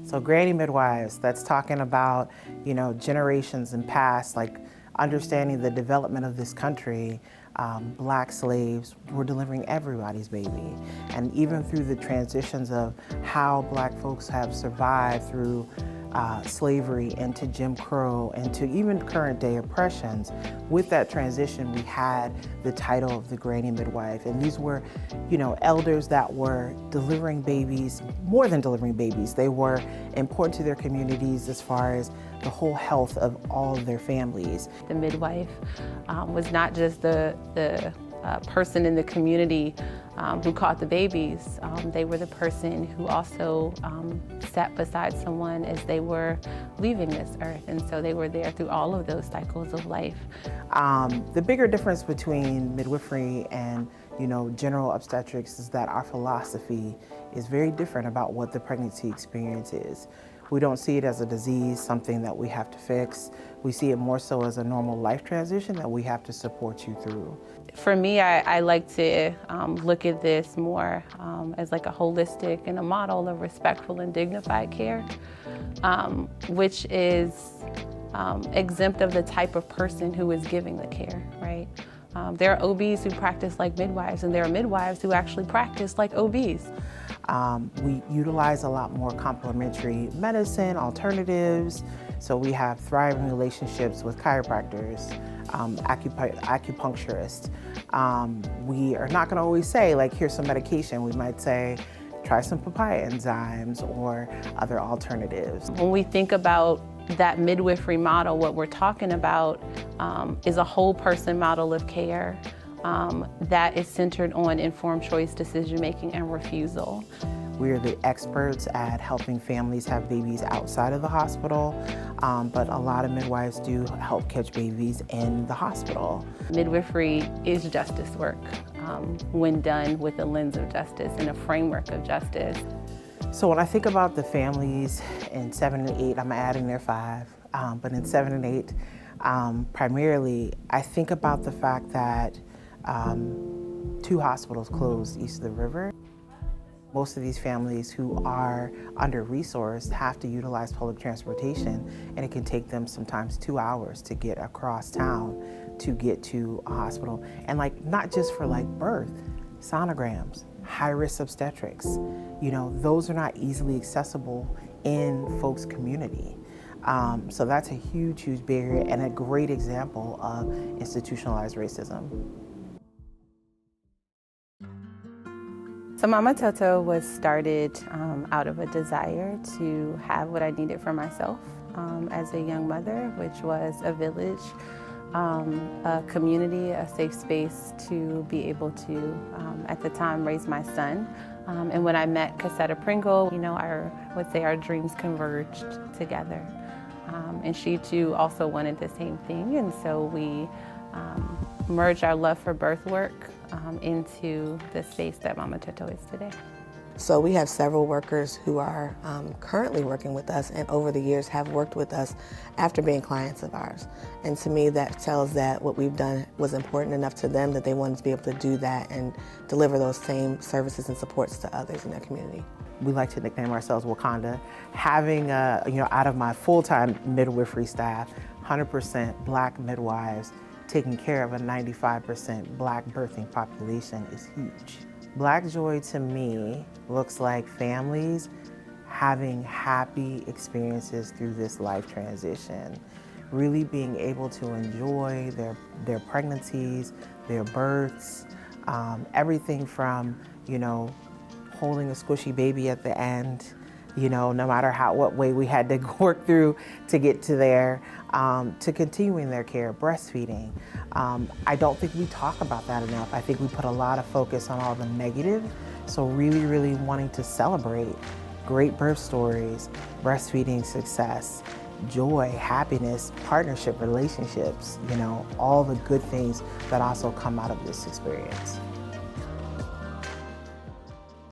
So Granny Midwives, that's talking about, generations and past, like understanding the development of this country. Black slaves were delivering everybody's baby. And even through the transitions of how Black folks have survived through slavery into Jim Crow and to even current day oppressions, with that transition we had the title of the Granny Midwife. And these were, elders that were delivering babies, more than delivering babies. They were important to their communities as far as the whole health of all of their families. The midwife was not just the person in the community who caught the babies. They were the person who also sat beside someone as they were leaving this earth. And so they were there through all of those cycles of life. The bigger difference between midwifery and general obstetrics is that our philosophy is very different about what the pregnancy experience is. We don't see it as a disease, something that we have to fix. We see it more so as a normal life transition that we have to support you through. For me, I like to look at this more as like a holistic and a model of respectful and dignified care, which is exempt of the type of person who is giving the care, right? There are OBs who practice like midwives, and there are midwives who actually practice like OBs. We utilize a lot more complementary medicine, alternatives. So we have thriving relationships with chiropractors, acupuncturists. We are not going to always say, like, here's some medication. We might say, try some papaya enzymes or other alternatives. When we think about that midwifery model, what we're talking about is a whole person model of care that is centered on informed choice, decision-making, and refusal. We're the experts at helping families have babies outside of the hospital, but a lot of midwives do help catch babies in the hospital. Midwifery is justice work when done with a lens of justice and a framework of justice. So when I think about the families in 7 and 8, I'm adding their 5, but in 7 and 8, primarily, I think about the fact that 2 hospitals closed east of the river. Most of these families who are under-resourced have to utilize public transportation, and it can take them sometimes 2 hours to get across town to get to a hospital. And not just for birth, sonograms, high-risk obstetrics, those are not easily accessible in folks' community. So that's a huge, huge barrier and a great example of institutionalized racism. So Mama Toto was started out of a desire to have what I needed for myself as a young mother, which was a village, a community, a safe space to be able to, at the time, raise my son. And when I met Cassetta Pringle, I would say our dreams converged together. And she too also wanted the same thing, and so we merged our love for birth work into the space that Mama Toto is today. So we have several workers who are currently working with us and over the years have worked with us after being clients of ours. And to me that tells that what we've done was important enough to them that they wanted to be able to do that and deliver those same services and supports to others in their community. We like to nickname ourselves Wakanda. Having, out of my full-time midwifery staff, 100% Black midwives taking care of a 95% Black birthing population is huge. Black joy to me looks like families having happy experiences through this life transition, really being able to enjoy their pregnancies, their births, everything from, holding a squishy baby at the end, no matter what way we had to work through to get to there, to continuing their care, breastfeeding. I don't think we talk about that enough. I think we put a lot of focus on all the negative, so really, really wanting to celebrate great birth stories, breastfeeding success, joy, happiness, partnership, relationships, all the good things that also come out of this experience.